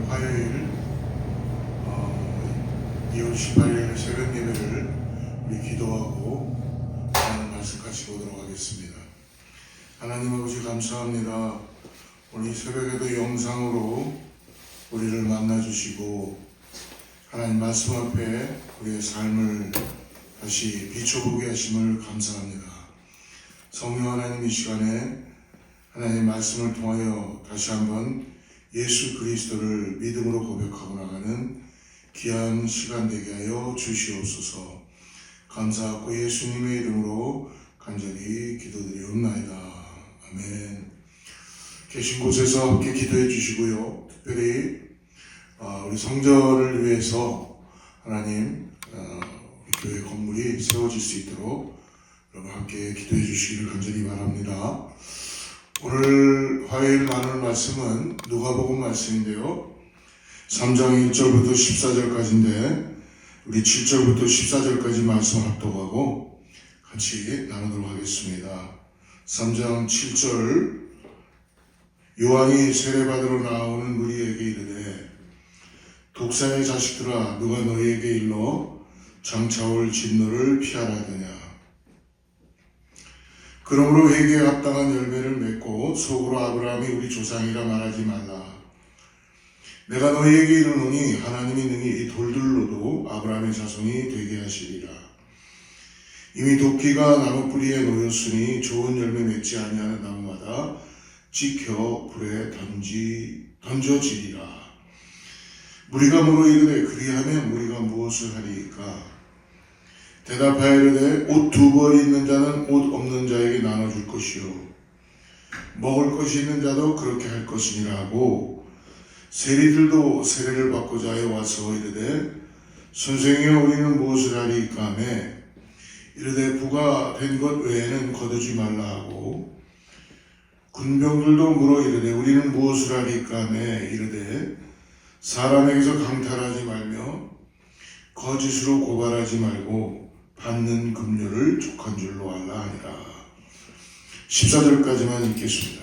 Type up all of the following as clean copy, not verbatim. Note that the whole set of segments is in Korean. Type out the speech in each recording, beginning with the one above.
화요일 2월 18일 새벽 예배를 우리 기도하고 하나님 말씀 같이 보도록 하겠습니다. 하나님 아버지 감사합니다. 오늘 이 새벽에도 영상으로 우리를 만나주시고 하나님 말씀 앞에 우리의 삶을 다시 비춰보게 하심을 감사합니다. 성령 하나님 이 시간에 하나님의 말씀을 통하여 다시 한번 예수 그리스도를 믿음으로 고백하고 나가는 귀한 시간 되게 하여 주시옵소서. 감사하고 예수님의 이름으로 간절히 기도드리옵나이다. 아멘. 계신 곳에서 함께 기도해 주시고요. 특별히 우리 성전을 위해서 하나님 우리 교회 건물이 세워질 수 있도록 여러분 함께 기도해 주시기를 간절히 바랍니다. 오늘 화요일 나눌 말씀은 누가복음 말씀인데요. 3장 1절부터 14절까지인데 우리 7절부터 14절까지 말씀 합독하고 같이 나누도록 하겠습니다. 3장 7절 요한이 세례받으러 나오는 무리에게 이르되 독사의 자식들아 누가 너희에게 일러 장차 올 진노를 피하라 하느냐. 그러므로 회개에 합당한 열매를 맺고 속으로 아브라함이 우리 조상이라 말하지 말라. 내가 너희에게 이르노니 하나님이 능히 이 돌들로도 아브라함의 자손이 되게 하시리라. 이미 도끼가 나무 뿌리에 놓였으니 좋은 열매 맺지 아니하는 나무마다 찍혀 불에 던져지리라. 무리가 물어 이르되 그리하면 우리가 무엇을 하리이까? 대답하여 이르되 옷 두 벌이 있는 자는 옷 없는 자에게 나눠줄 것이요 먹을 것이 있는 자도 그렇게 할 것이니라 하고 세리들도 세례를 받고자 하여 와서 이르되 선생이여 우리는 무엇을 하리이까 하며 이르되 부가 된 것 외에는 거두지 말라 하고 군병들도 물어 이르되 우리는 무엇을 하리이까 하며 이르되 사람에게서 강탈하지 말며 거짓으로 고발하지 말고 받는 급료를 족한 줄로 알라 하니라. 14절까지만 읽겠습니다.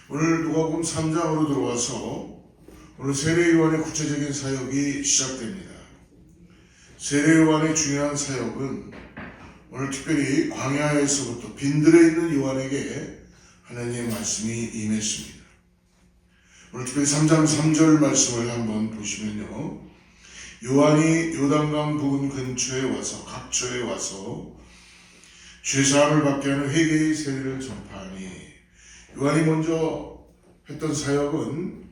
오늘 누가복음 3장으로 들어와서 오늘 세례요한의 구체적인 사역이 시작됩니다. 세례요한의 중요한 사역은 오늘 특별히 광야에서부터 빈들에 있는 요한에게 하나님의 말씀이 임했습니다. 오늘 특별히 3장 3절 말씀을 한번 보시면요. 요한이 요단강 부근 근처에 와서 각처에 와서 죄사함을 받게 하는 회개의 세례를 전파하니 요한이 먼저 했던 사역은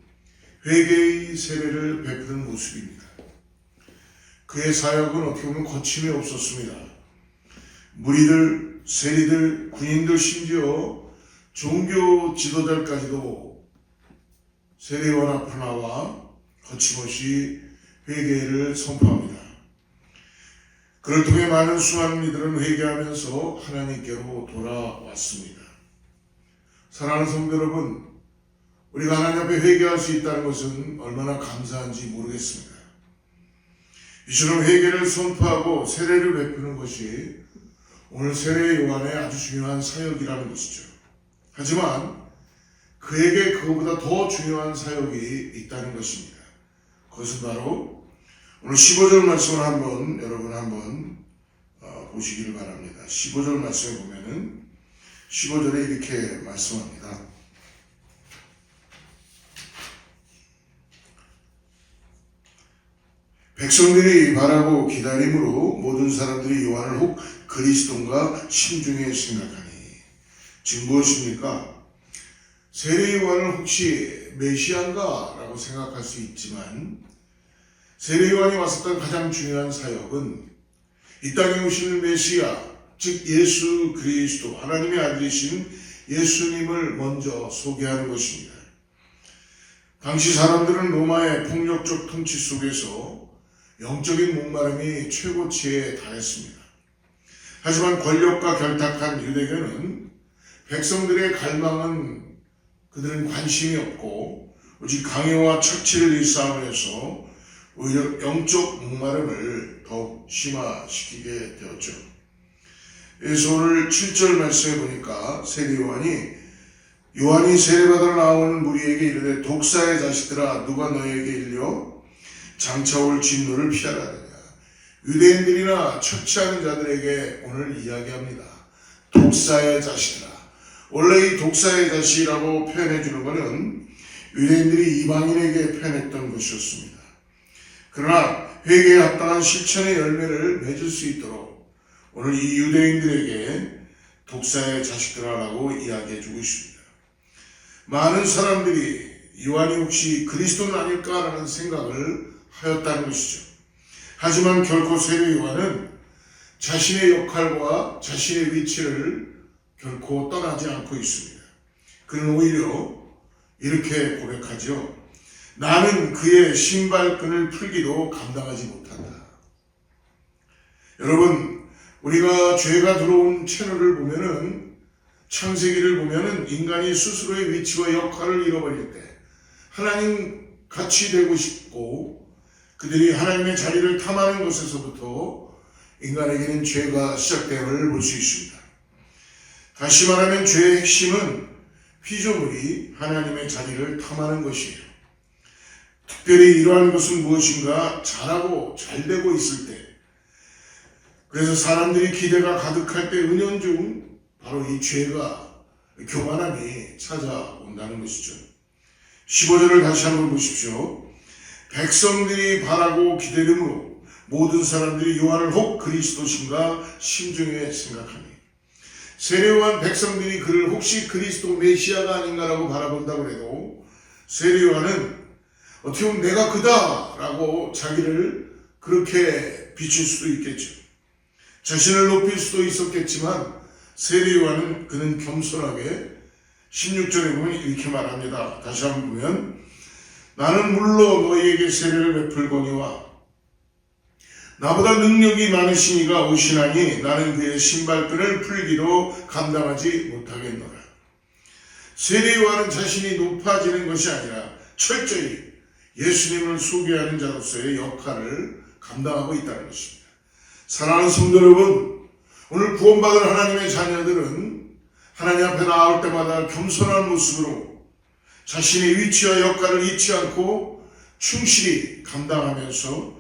회개의 세례를 베푸는 모습입니다. 그의 사역은 어떻게 보면 거침이 없었습니다. 무리들, 세리들, 군인들 심지어 종교 지도자까지도 세례요한 앞으로 나와 거침없이 회개를 선포합니다. 그를 통해 많은 수많은 이들은 회개하면서 하나님께로 돌아왔습니다. 사랑하는 성도 여러분, 우리가 하나님 앞에 회개할 수 있다는 것은 얼마나 감사한지 모르겠습니다. 이처럼 회개를 선포하고 세례를 베푸는 것이 오늘 세례 요한의 아주 중요한 사역이라는 것이죠. 하지만 그에게 그것보다 더 중요한 사역이 있다는 것입니다. 그것은 바로 오늘 15절 말씀을 여러분 한번 보시기를 바랍니다. 15절 말씀에 보면은 15절에 이렇게 말씀합니다. 백성들이 바라고 기다림으로 모든 사람들이 요한을 혹 그리스도인가 심중에 생각하니. 지금 무엇입니까? 세례 요한을 혹시 메시아인가? 라고 생각할 수 있지만 세례 요한이 왔었던 가장 중요한 사역은 이 땅에 오실 메시아, 즉 예수 그리스도, 하나님의 아들이신 예수님을 먼저 소개하는 것입니다. 당시 사람들은 로마의 폭력적 통치 속에서 영적인 목마름이 최고치에 달했습니다. 하지만 권력과 결탁한 유대교는 백성들의 갈망은 그들은 관심이 없고 오직 강요와 착취를 일삼을 해서 오히려 영적 목마름을 더욱 심화시키게 되었죠. 그래서 오늘 7절 말씀에 보니까 세례 요한이 요한이 세례받으러 나오는 무리에게 이르되 독사의 자식들아 누가 너에게 일려 장차 올 진노를 피하라 하느냐. 유대인들이나 처치하는 자들에게 오늘 이야기합니다. 독사의 자식이라. 원래 이 독사의 자식이라고 표현해 주는 것은 유대인들이 이방인에게 표현했던 것이었습니다. 그러나 회개에 합당한 실천의 열매를 맺을 수 있도록 오늘 이 유대인들에게 독사의 자식들아라고 이야기해 주고 있습니다. 많은 사람들이 요한이 혹시 그리스도는 아닐까라는 생각을 하였다는 것이죠. 하지만 결코 세례 요한은 자신의 역할과 자신의 위치를 결코 떠나지 않고 있습니다. 그는 오히려 이렇게 고백하죠. 나는 그의 신발끈을 풀기도 감당하지 못한다. 여러분, 우리가 죄가 들어온 채널을 보면은, 창세기를 보면은 인간이 스스로의 위치와 역할을 잃어버릴 때 하나님 같이 되고 싶고 그들이 하나님의 자리를 탐하는 것에서부터 인간에게는 죄가 시작됨을 볼 수 있습니다. 다시 말하면 죄의 핵심은 피조물이 하나님의 자리를 탐하는 것이에요. 특별히 이러한 것은 무엇인가 잘하고 잘되고 있을 때, 그래서 사람들이 기대가 가득할 때 은연중 바로 이 죄가, 교만함이 찾아온다는 것이죠. 15절을 다시 한번 보십시오. 백성들이 바라고 기대림으로 모든 사람들이 요한을 혹 그리스도신가 심중에 생각하니. 세례요한 백성들이 그를 혹시 그리스도 메시아가 아닌가라고 바라본다고 해도 세례요한은 어떻게 보면 내가 그다라고 자기를 그렇게 비칠 수도 있겠죠. 자신을 높일 수도 있었겠지만 세례요한은 그는 겸손하게 16절에 보면 이렇게 말합니다. 다시 한번 보면 나는 물로 너희에게 세례를 베풀거니와 나보다 능력이 많으신 이가 오시나니 나는 그의 신발끈을 풀기도 감당하지 못하겠노라. 세례요한은 자신이 높아지는 것이 아니라 철저히 예수님을 소개하는 자로서의 역할을 감당하고 있다는 것입니다. 사랑하는 성도 여러분, 오늘 구원받은 하나님의 자녀들은 하나님 앞에 나올 때마다 겸손한 모습으로 자신의 위치와 역할을 잊지 않고 충실히 감당하면서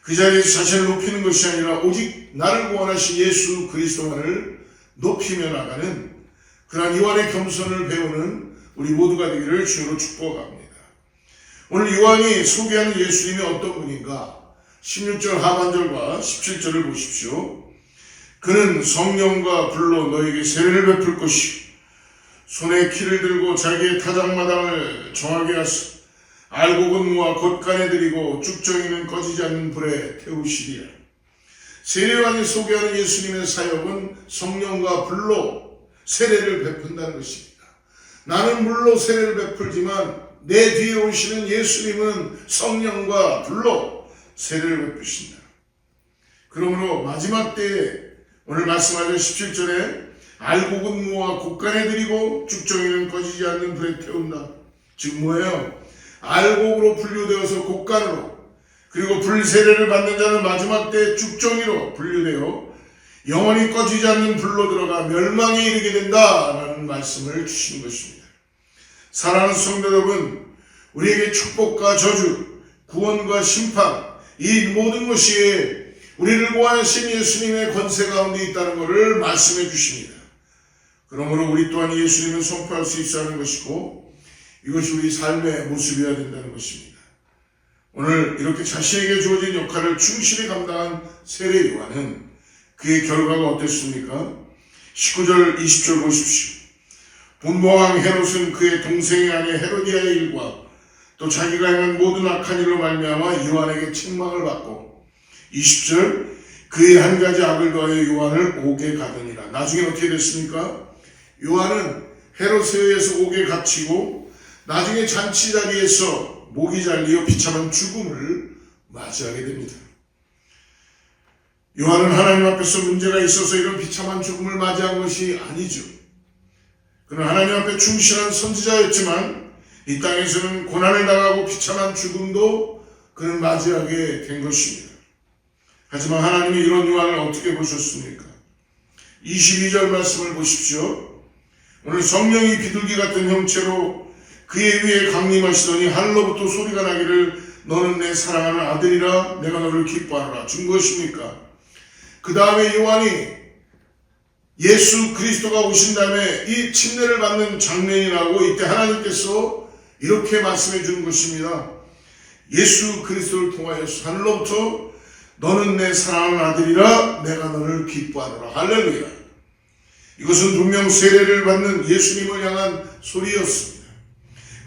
그 자리에서 자신을 높이는 것이 아니라 오직 나를 구원하신 예수 그리스도만을 높이며 나가는 그러한 요한의 겸손을 배우는 우리 모두가 되기를 주로 축복합니다. 오늘 요한이 소개하는 예수님이 어떤 분인가? 16절 하반절과 17절을 보십시오. 그는 성령과 불로 너에게 세례를 베풀 것이요 손에 키를 들고 자기의 타작마당을 정하게 하사 알곡은 모아 곳간에 들이고 쭉정이는 꺼지지 않는 불에 태우시리라. 세례요한이 소개하는 예수님의 사역은 성령과 불로 세례를 베푼다는 것입니다. 나는 물로 세례를 베풀지만 내 뒤에 오시는 예수님은 성령과 불로 세례를 베푸신다. 그러므로 마지막 때에 오늘 말씀하신 17절에 알곡은 모아 곳간에 들이고 쭉정이는 꺼지지 않는 불에 태운다. 즉 뭐예요? 알곡으로 분류되어서 곳간으로, 그리고 불세례를 받는 자는 마지막 때 쭉정이로 분류되어 영원히 꺼지지 않는 불로 들어가 멸망에 이르게 된다라는 말씀을 주신 것입니다. 사랑하는 성도 여러분, 우리에게 축복과 저주, 구원과 심판, 이 모든 것이 우리를 구하신 예수님의 권세 가운데 있다는 것을 말씀해 주십니다. 그러므로 우리 또한 예수님을 선포할 수 있어야 하는 것이고 이것이 우리 삶의 모습이어야 된다는 것입니다. 오늘 이렇게 자신에게 주어진 역할을 충실히 감당한 세례 요한은 그의 결과가 어땠습니까? 19절 20절 보십시오. 분봉왕 헤롯은 그의 동생의 아내 헤로디아의 일과 또 자기가 행한 모든 악한 일로 말미암아 요한에게 책망을 받고 20절 그의 한 가지 악을 더하여 요한을 옥에 가두니라. 나중에 어떻게 됐습니까? 요한은 헤롯에 의해서 옥에 갇히고 나중에 잔치 자리에서 목이 잘리어 비참한 죽음을 맞이하게 됩니다. 요한은 하나님 앞에서 문제가 있어서 이런 비참한 죽음을 맞이한 것이 아니죠. 그는 하나님 앞에 충실한 선지자였지만 이 땅에서는 고난을 당하고 비참한 죽음도 그는 맞이하게 된 것입니다. 하지만 하나님이 이런 요한을 어떻게 보셨습니까? 22절 말씀을 보십시오. 오늘 성령이 비둘기 같은 형체로 그의 위에 강림하시더니 하늘로부터 소리가 나기를 너는 내 사랑하는 아들이라 내가 너를 기뻐하노라 준 것입니까? 그 다음에 요한이 예수 그리스도가 오신 다음에 이 침례를 받는 장면이 나오고 이때 하나님께서 이렇게 말씀해 주는 것입니다. 예수 그리스도를 통하여서 하늘로부터 너는 내 사랑하는 아들이라 내가 너를 기뻐하노라. 할렐루야. 이것은 분명 세례를 받는 예수님을 향한 소리였습니다.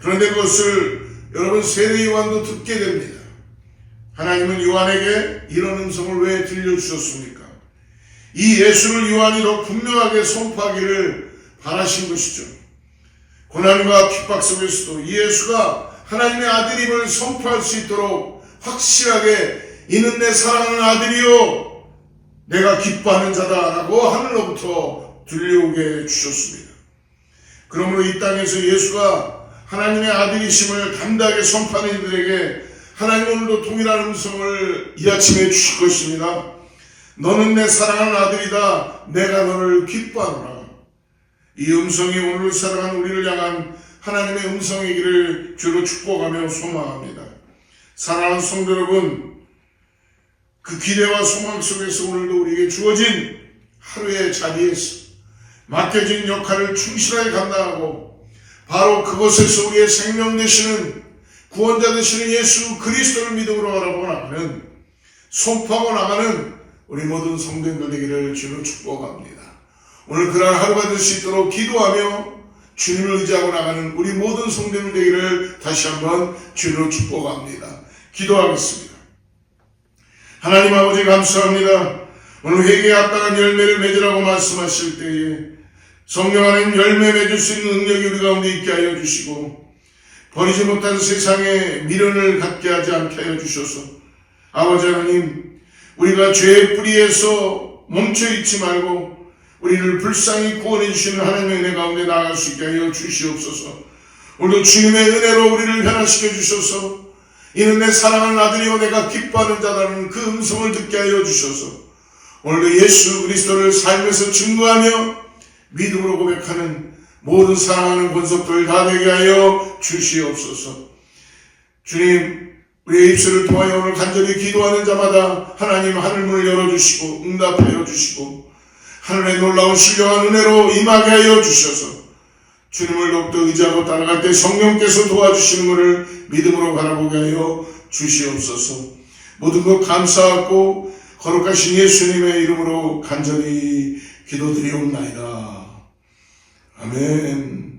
그런데 그것을 여러분 세례 요한도 듣게 됩니다. 하나님은 요한에게 이런 음성을 왜 들려주셨습니까? 이 예수를 요한이 더 분명하게 선포하기를 바라신 것이죠. 고난과 핍박 속에서도 이 예수가 하나님의 아들임을 선포할 수 있도록 확실하게 이는 내 사랑하는 아들이요 내가 기뻐하는 자다라고 하늘로부터 들려오게 주셨습니다. 그러므로 이 땅에서 예수가 하나님의 아들이심을 담대하게 선포하는 이들에게 하나님 오늘도 동일한 음성을 이 아침에 주실 것입니다. 너는 내 사랑하는 아들이다. 내가 너를 기뻐하노라. 이 음성이 오늘 살아가는 우리를 향한 하나님의 음성이기를 주로 축복하며 소망합니다. 사랑하는 성도 여러분, 그 기대와 소망 속에서 오늘도 우리에게 주어진 하루의 자리에서 맡겨진 역할을 충실하게 감당하고 바로 그곳에서 우리의 생명 되시는 구원자 되시는 예수 그리스도를 믿음으로 바라보고 나가는 선포하고 나가는 우리 모든 성도님들 되기를 주로 축복합니다. 오늘 그날 하루가 될 수 있도록 기도하며 주님을 의지하고 나가는 우리 모든 성도님들 되기를 다시 한번 주로 축복합니다. 기도하겠습니다. 하나님 아버지 감사합니다. 오늘 회개에 합당한 열매를 맺으라고 말씀하실 때에 성령 하나님 열매 맺을 수 있는 능력이 우리 가운데 있게 하여 주시고 버리지 못한 세상에 미련을 갖게 하지 않게 하여 주셔서 아버지 하나님 우리가 죄의 뿌리에서 멈춰 있지 말고 우리를 불쌍히 구원해 주시는 하나님의 은혜 가운데 나아갈 수 있게 하여 주시옵소서. 오늘도 주님의 은혜로 우리를 변화시켜 주셔서 이는 내 사랑하는 아들이요 내가 기뻐하는 자라는 그 음성을 듣게 하여 주셔서 오늘도 예수 그리스도를 삶에서 증거하며 믿음으로 고백하는 모든 사랑하는 권속들 다 되게 하여 주시옵소서. 주님, 우리의 입술을 통하여 오늘 간절히 기도하는 자마다 하나님 하늘문을 열어주시고 응답하여 주시고 하늘의 놀라운 신령한 은혜로 임하게 하여 주셔서 주님을 더욱더 의지하고 따라갈 때 성령께서 도와주시는 것을 믿음으로 바라보게 하여 주시옵소서. 모든 것 감사하고 거룩하신 예수님의 이름으로 간절히 기도드리옵나이다. 아멘.